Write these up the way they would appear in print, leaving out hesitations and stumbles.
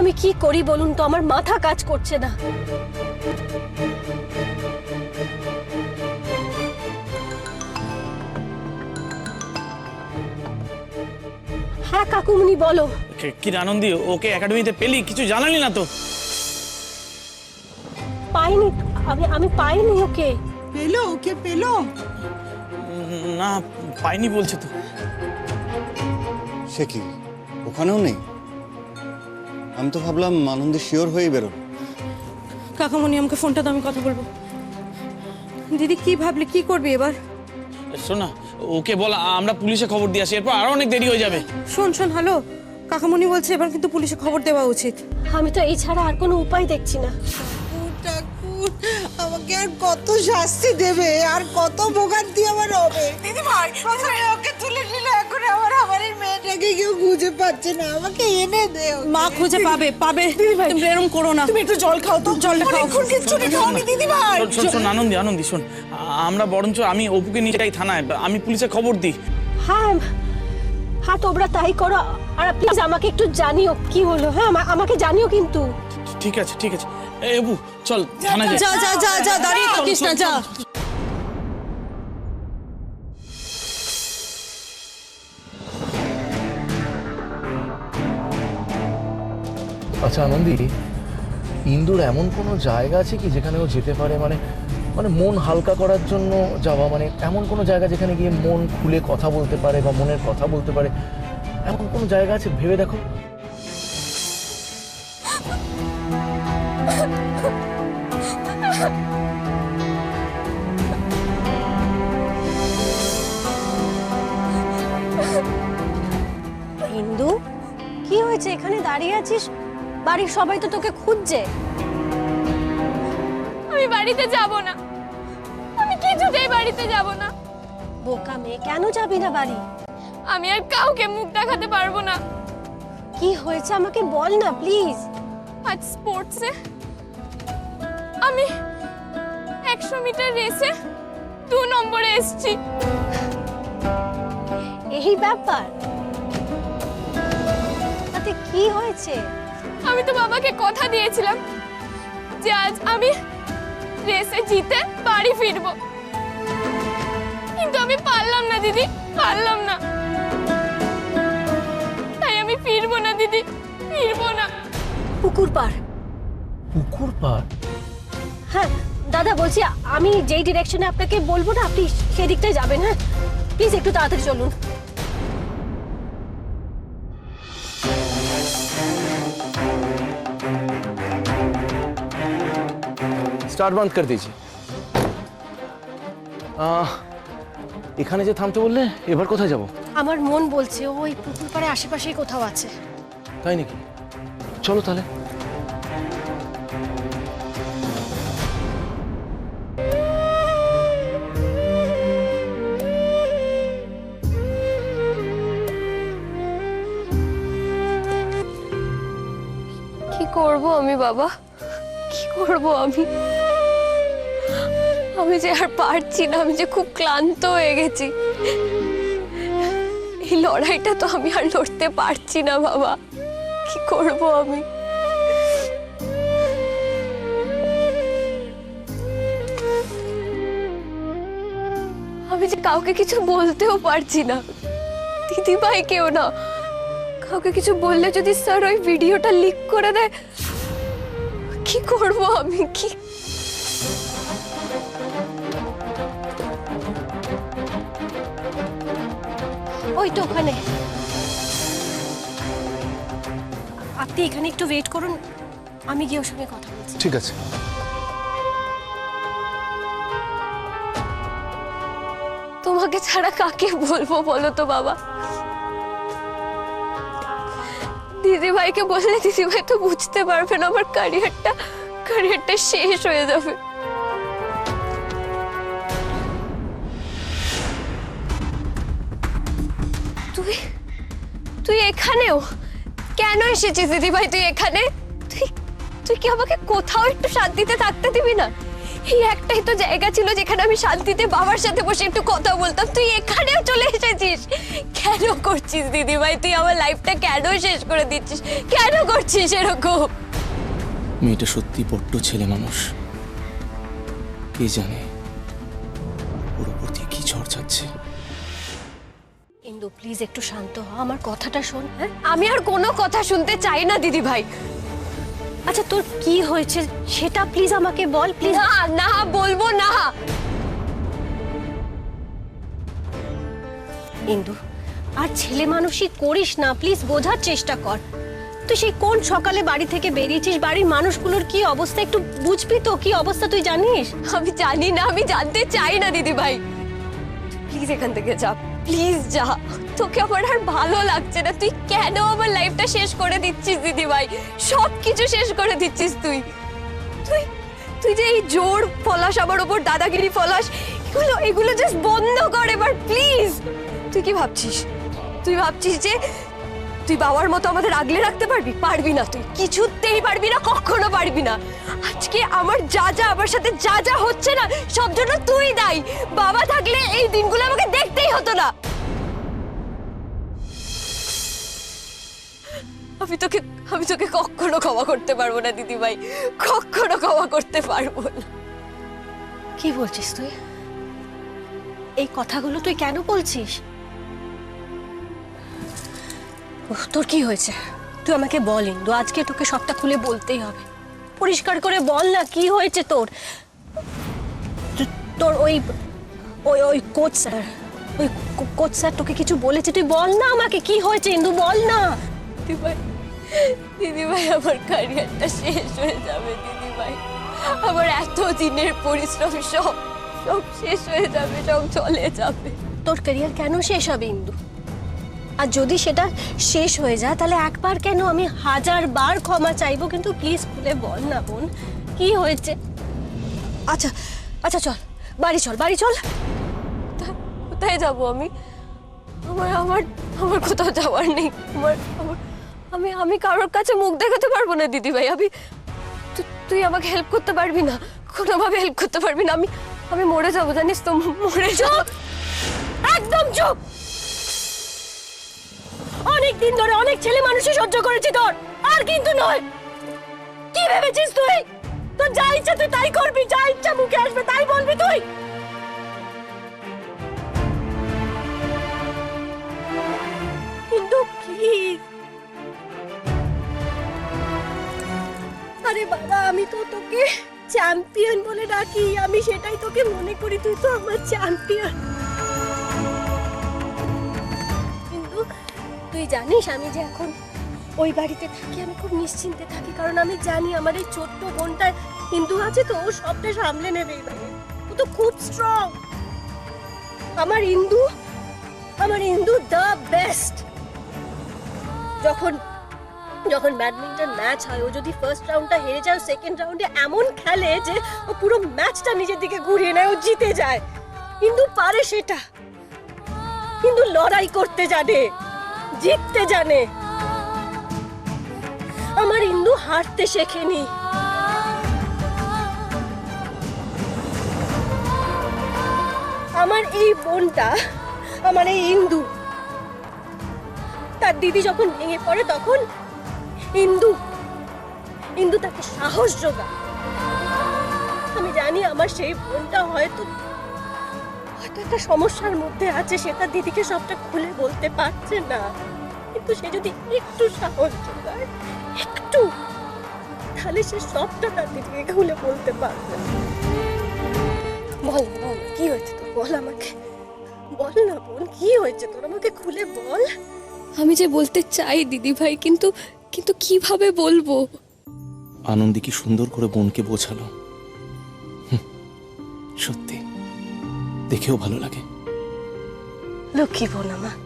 আমি কি করি বলুন তো, আমার মাথা কাজ করছে না। হ্যাঁ কাকুমনি বলো। কি আনন্দী, ওকে একাডেমিতে পেলি? কিছু জানালি না তো? পাইনি, আমি পাইনি ওকে। পেলো? ওকে পেলো? না, পাইনি বলছে তো। সে কি ওখানেও নেই? আমি তো ভাবলাম আনন্দী শিওর হয়েই বেরোবে। কাকামণি আমাকে ফোনটা দাও, আমি কথা বলবো। দিদি কি ভাবলে, কি করবি এবার? শোন না, ওকে বল আমরা পুলিশে খবর দিয়ে আসি, এরপর আরো অনেক দেরি হয়ে যাবে। শোন শোন, হ্যালো, কাকামণি বলছে এবার কিন্তু পুলিশে খবর দেওয়া উচিত। আমি তো এই ছাড়া আর কোনো উপায় দেখছি না। ঠাকুর, আমাকে আর কত শাস্তি দেবে, আর কত ভোগান্তি আমার হবে? দিদি ভাই, ওকে তুলে নিলে এখন আমার এই মেয়েটাকে কেউ খুঁজে পাচ্ছে না, আমাকে এনে দে। মা খুঁজে পাবে পাবে, তুমি এরকম করো না। তুমি একটু জল খাও তো, জলটা খাও। কিচ্ছু খাওনি দিদি ভাই। শোন আনন্দী শোন, আমরা বরঞ্চ আমি অপুকে নিয়ে যাই থানায়, আমি পুলিশে খবর দিই। হ্যাঁ হ্যাঁ, তোমরা তাই করো। আর প্লিজ আমাকে একটু জানিও কি হলো। হ্যাঁ আমাকে জানিও কিন্তু। ঠিক আছে এই অপু চল থানায় যাই। যা যা যা যা, দাঁড়িয়ে থাকিস না, যা। আচ্ছা আনন্দী, ইন্দুর এমন কোনো জায়গা আছে কি যেখানে ও যেতে পারে? মানে মন হালকা করার জন্য যাওয়া, মানে এমন কোনো জায়গা যেখানে গিয়ে মন খুলে কথা বলতে পারে বা মনের কথা বলতে পারে, এমন কোনো জায়গা আছে? ভেবে দেখো। হিন্দু, কি হয়েছে? এখানে দাঁড়িয়ে আছিস, বাড়ির সবাই তো তোকে খুঁজছে। আমি বাড়িতে যাব না, আমি কিছুতেই বাড়িতে যাব না। বোকা মেয়ে, কেন যাবি না বাড়ি? আমি আর কাউকে মুখ দেখাতে পারবো না। কি হয়েছে আমাকে বল না প্লিজ। আজ স্পোর্টসে আমি 100 মিটার রেসে 2 নম্বরে এসেছি। এই ব্যাপার? তাতে কি হয়েছে? আমি তো বাবাকে কথা দিয়েছিলাম যে আজ আমি রেসে জিতে বাড়ি ফিরবো, কিন্তু আমি পারলাম না দিদি, পারলাম না। তাই আমি ফিরবো না দিদি, ফিরবো না। পুকুর পার? পুকুর পার? হ্যাঁ দাদা, বলছি আমি যেই ডিরেকশনে আপনাকে বলবো না, আপনি সেদিকটাই যাবেন। হ্যাঁ প্লিজ একটু তাড়াতাড়ি চলুন। স্টার্ট বন্ধ করে দিয়েছি। এখানে যে থামতে বললে, এবার কোথায় যাব? আমার মন বলছে ওই পুকুর পাড়ে আশেপাশেই কোথাও আছে। তাই নাকি? চলো তাহলে। কি করব আমি বাবা, কি করব আমি? আমি যে আর পারছি না, আমি যে খুব ক্লান্ত হয়ে গেছি। এই লড়াইটা তো আমি আর লড়তে পারছি না বাবা, কি করব আমি? আমি যে কাউকে কিছু বলতেও পারছি না, দিদি ভাইকেও না। কাউকে কিছু বললে যদি স্যার ওই ভিডিওটা লিক করে দেয়, কি করব আমি? কি ওই তো ওখানে। আপনি এখানে একটু ওয়েট করুন, আমি গিয়ে ওর সঙ্গে কথা বলছি। ঠিক আছে। তোমাকে ছাড়া কাকে বলবো বলো তো বাবা? দিদি ভাইকে বললে দিদি ভাই তো বুঝতে পারবে না, আমার ক্যারিয়ারটা শেষ হয়ে যাবে। তুই এখানেও কেন এসেছিস দিদি ভাই? তুই এখানে, তুই কি আমাকে কোথাও একটু শান্তিতে থাকতে দিবি না? এই একটাই তো জায়গা ছিল যেখানে আমি শান্তিতে বাবার সাথে বসে একটু কথা বলতাম, তুই এখানেও চলে এসেছিস। কেন করছিস দিদি ভাই, তুই আমার লাইফটা কেন শেষ করে দিচ্ছিস, কেন করছিস এরকম? মেয়েটা সত্যি বড্ড ছেলে মানুষ, কে জানে ওর উপর দিয়ে কি ঝড় যাচ্ছে। ইন্দু প্লিজ একটু শান্ত হ, আমার কথাটা শোন। হ্যাঁ আমি আর কোনো কথা শুনতে চাই না দিদি ভাই। আচ্ছা তোর কি হয়েছে সেটা প্লিজ আমাকে বল প্লিজ। না না বলবো না। ইন্দু আর ছেলে মানুষই করিস না, প্লিজ বোঝার চেষ্টা কর। তুই সেই কোন সকালে বাড়ি থেকে বেরিয়েছিস, বাড়ির মানুষগুলোর কি অবস্থা একটু বুঝবি তো, কি অবস্থা তুই জানিস? আমি জানি না, আমি জানতে চাই না দিদি ভাই। প্লিজ এখান থেকে যা, প্লিজ যা। তোকে আমার আর ভালো লাগছে না, তুই কেন আমার লাইফটা শেষ করে দিচ্ছিস দিদি ভাই, সব কিছু শেষ করে দিচ্ছিস তুই। তুই তুই যে এই জোর ফলাস আমার উপর, দাদাগিরি ফলাস, এগুলো জাস্ট বন্ধ কর এবার প্লিজ। তুই কি ভাবছিস, তুই ভাবছিস যে তুই বাবার মতো আমাদের আগলে রাখতে পারবি? পারবি না, তুই কিছুতেই পারবি না, কখনো পারবি না। আজকে আমার যা যা আমার সাথে যা যা হচ্ছে না, সব জন্য তুই দায়ী। বাবা থাকলে এই দিনগুলো আমাকে দেখতেই হতো না। আমি তোকে কখনো ক্ষমা করতে পারবো না দিদি ভাই, কখনো ক্ষমা করতে পারবো না। কি বলছিস তুই? এই কথাগুলো তুই কেন বলছিস? তোর কি হয়েছে তুই আমাকে বল ইন্দু, আজকে তোকে সবটা খুলে বলতেই হবে। পরিষ্কার করে বল না কি হয়েছে তোর। তোর ওই ওই ওই কোচ স্যার, ওই কোচ স্যার তোকে কিছু বলেছে? তুই বল না আমাকে কি হয়েছে ইন্দু, বল না। দিদি ভাই আমার ক্যারিয়ারটা শেষ হয়ে যাবে দিদি ভাই, আমার এত দিনের পরিশ্রম সব সব শেষ হয়ে যাবে, সব চলে যাবে। তোর ক্যারিয়ার কেন শেষ হবে ইন্দু? আর যদি সেটা শেষ হয়ে যায় তাহলে একবার কেন, আমি 1000 বার ক্ষমা চাইবো, কিন্তু প্লিজ খুলে বল না বোন কি হয়েছে। আচ্ছা আচ্ছা চল বাড়ি চল, বাড়ি চল। কোথায় যাবো আমি? আমার আমার আমার কোথাও যাওয়ার নেই। আমি কারোর কাছে মুখ দেখাতে পারবো না দিদি ভাই। তুই আমাকে হেল্প করতে পারবি না, কোনোভাবে হেল্প করতে পারবি না। আমি মরে যাবো জানিস তো, মরে যাবো। একদম চুপ। অনেক দিন ধরে অনেক ছেলে মানুষই সহ্য করেছি তোর, আর কিন্তু নয়। কি ভেবেছিস তুই? তোর যা ইচ্ছা তুই তাই করবি, যা ইচ্ছা মুখে আসবে তাই বলবি তুই? কিন্তু প্লিজ। আরে বাবা আমি তো তোকে চ্যাম্পিয়ন বলে ডাকি, আমি সেটাই তোকে মনে করি, তুই তো আমার চ্যাম্পিয়ন। কিন্তু তুই জানিস আমি যে এখন ওই বাড়িতে থাকি, আমি খুব নিশ্চিন্তে থাকি, কারণ আমি জানি আমার এই ছোট্ট বোনটা হিন্দু আছে তো, ও সবটা সামলে নেবে এইভাবে। ও তো খুব স্ট্রং। আমার ইন্দু দ্য বেস্ট। যখন যখন ব্যাডমিন্টন ম্যাচ হয়, ও যদি ফার্স্ট রাউন্ডটা হেরে যায়, সেকেন্ড রাউন্ডে এমন খেলে যে ও পুরো ম্যাচটা নিজের দিকে ঘুরিয়ে নেয়, ও জিতে যায়। কিন্তু পারে সেটা, কিন্তু লড়াই করতে জানে, জিততে জানে। আমার ইন্দু হারতে শেখেনি। আমার এই বোনটা, আমার এই ইন্দু, তার দিদি যখন ভেঙে পড়ে তখন ইন্দু তাকে সাহস যোগায়। আমি জানি আমার সেই বোনটা হয়তো একটা সমস্যার মধ্যে আছে, সে তার দিদিকে সবটা খুলে বলতে পারছে না, কিন্তু সে যদি একটু সাহস যোগায়, একটু, তাহলে সে সবটা তার দিদিকে খুলে বলতে পারবে। বল বল কি হয়েছে তোর, বল আমাকে, বল না বোন কি হয়েছে তোর, আমাকে খুলে বল। আমি যে বলতে চাই দিদি ভাই, কিন্তু কিভাবে বলবো? আনন্দী কি সুন্দর করে বোনকে বোঝালো, সত্যি দেখেও ভালো লাগে। লক্ষ্মী বোন আমার,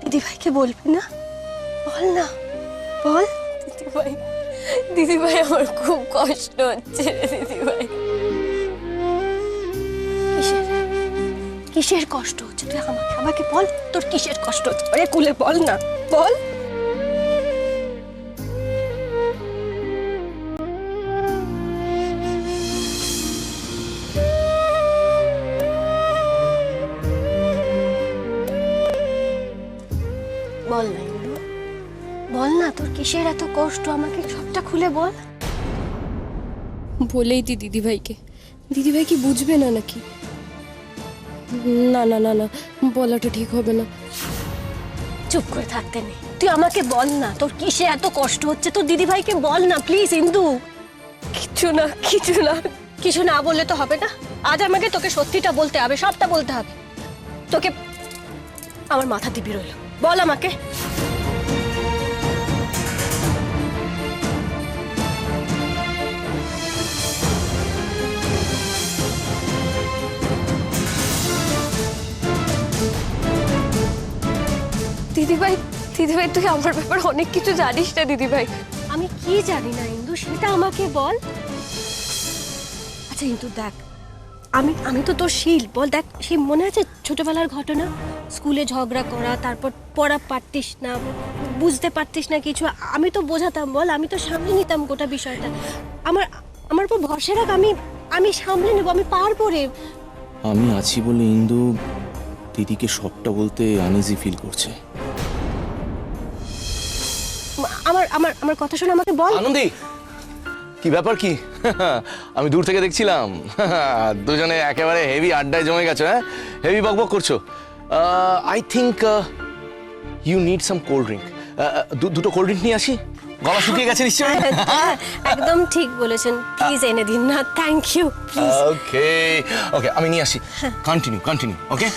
দিদি ভাইকে বলবি না, বল না, বল। দিদি ভাই আমার খুব কষ্ট হচ্ছে দিদি ভাই। কিসের কষ্ট হচ্ছে তুই আমাকে বল, তোর কিসের কষ্ট হচ্ছে, আরে খুলে বল না, বল। কিসের এত কষ্ট আমাকে সবটা খুলে বল। বলেই দি দিদিভাইকে। দিদিভাই কি বুঝবে না নাকি? না না না না, বলাটা ঠিক হবে না। চুপ করে থাকতে নেই, তুই আমাকে বল না তোর কিসে এত কষ্ট হচ্ছে, তোর দিদিভাইকে বল না প্লিজ ইন্দু। কিছু না কিছু না। কিছু না বললে তো হবে না, আজ আমাকে তোকে সত্যিটা বলতে হবে, সবটা বলতে হবে তোকে। আমার মাথা দিবি রইল, বল আমাকে। দিদিভাই দিদিভাই তুই আমার ব্যাপারে অনেক কিছু জানিস না দিদিভাই। আমি কি জানি না ইন্দু, সেটা আমাকে বল। আচ্ছা ইন্দু দেখ, আমি তো তোর শিল, বল দেখ সেই মনে আছে ছোটবেলার ঘটনা, স্কুলে ঝগড়া করা, তারপর পড়া পারতিস না, বুঝতে পারতিস না কিছু, আমি তো বোঝাতাম বল, আমি তো সামলে নিতাম গোটা বিষয়টা। আমার উপর ভরসা রাখ, আমি সামলে নেবো, আমি পারবো রে। আমি আছি বলে ইন্দু দিদিকে সবটা বলতে আনইজি ফিল করছে। আমার কথা শোন, আমাকে বল। আনন্দি, কি ব্যাপার কি? আমি দূর থেকে দেখছিলাম দুজনে একেবারে হেভি আড্ডায় জমে গেছো, হ্যাঁ? হেভি বকবক করছো। I think you need some cold drink. দুটো কোল্ড ড্রিঙ্ক নিয়ে আসি? গলা শুকিয়ে গেছে নিশ্চয়ই। একদম ঠিক বলেছেন, প্লিজ এনে দিন না, থ্যাংক ইউ প্লিজ। ওকে ওকে, আমি নিয়ে আসি। কন্টিনিউ ওকে।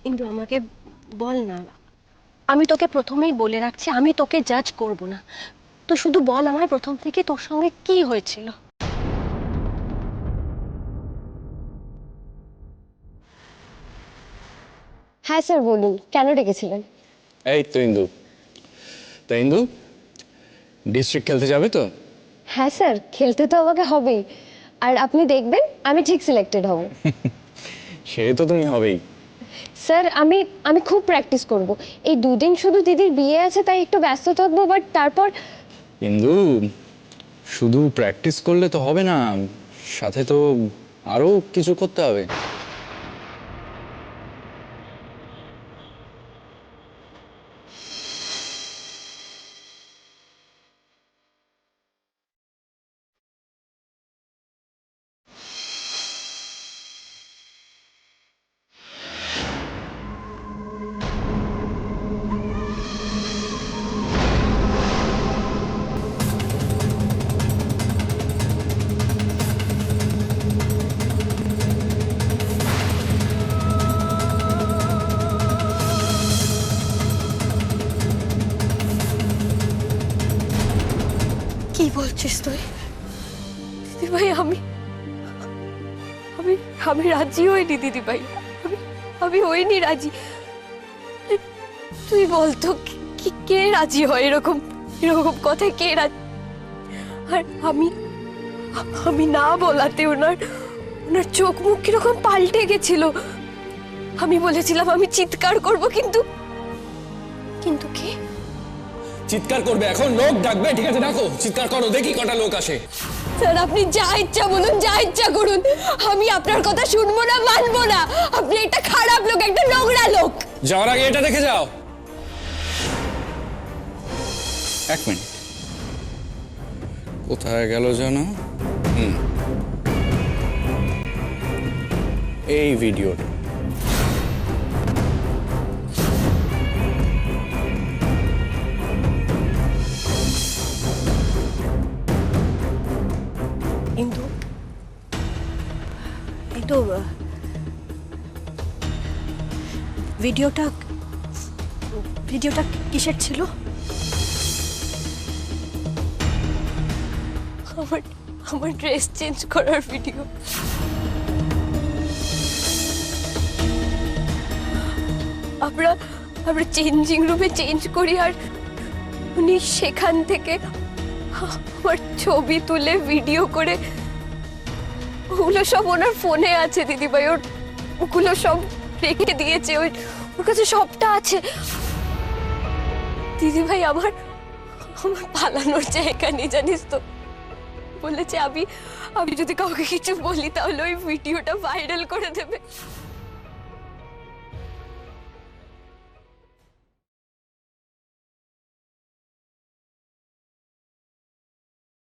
ইন্দু আমাকে বল না, আমি তোকে প্রথমেই বলে রাখছি আমি তোকে জাজ করব না, তো শুধু বল আমায় প্রথম থেকে তোর সঙ্গে কি হয়েছিল। হ্যাঁ স্যার বলুন, কেন ডেকেছিলেন? এই তো ইন্দু, তা ইন্দু ডিস্ট্রিক্ট খেলতে যাবে তো? হ্যাঁ স্যার, খেলতে তো আমাকে হবেই, আর আপনি দেখবেন আমি ঠিক সিলেক্টেড হব। সে তো তুমি হবেই। স্যার আমি খুব প্র্যাকটিস করব। এই দুদিন শুধু দিদির বিয়ে আছে তাই একটু ব্যস্ত থাকবো, বাট তারপর। ইন্দু শুধু প্র্যাকটিস করলে তো হবে না, সাথে তো আরো কিছু করতে হবে। কি বলছিস তুই? দিদিভাই আমি আমি আমি রাজি হইনি দিদিভাই, আমি হইনি রাজি। তুই বল তো কে রাজি হয় এরকম এরকম কথায়, কে রাজি? আর আমি না বলাতে ওনার চোখ মুখ কিরকম পাল্টে গেছিল। আমি বলেছিলাম আমি চিৎকার করব, কিন্তু কি? চিৎকার করবে এখন? লোক ডাকবে, ঠিক আছে ডাকো, চিৎকার করো, দেখি কটা লোক আসে। স্যার আপনি যা ইচ্ছা বলুন, যা ইচ্ছা করুন, আমি আপনার কথা শুনবো না, মানবো না। আপনি একটা খারাপ লোক, একটা নোংরা লোক। যাওয়ার আগে এটা দেখে যাও। এক মিনিট, কোথায় গেল যেন? এই ভিডিওটা। ইন্দু ভিডিওটা কিসের ছিল? আমার ড্রেস চেঞ্জ করার ভিডিও। আমরা চেঞ্জিং রুমে চেঞ্জ করি, আর উনি সেখান থেকে আমার ছবি তুলে ভিডিও করে, ওগুলো সব ওনার ফোনে আছে দিদিভাই, ওগুলো সব রেখে দিয়েছে, ওর কাছে সবটা আছে। দিদিভাই আমার পালানোর জায়গা নেই জানিস তো। বলেছে আমি যদি কাউকে কিছু বলি তাহলে ওই ভিডিওটা ভাইরাল করে দেবে।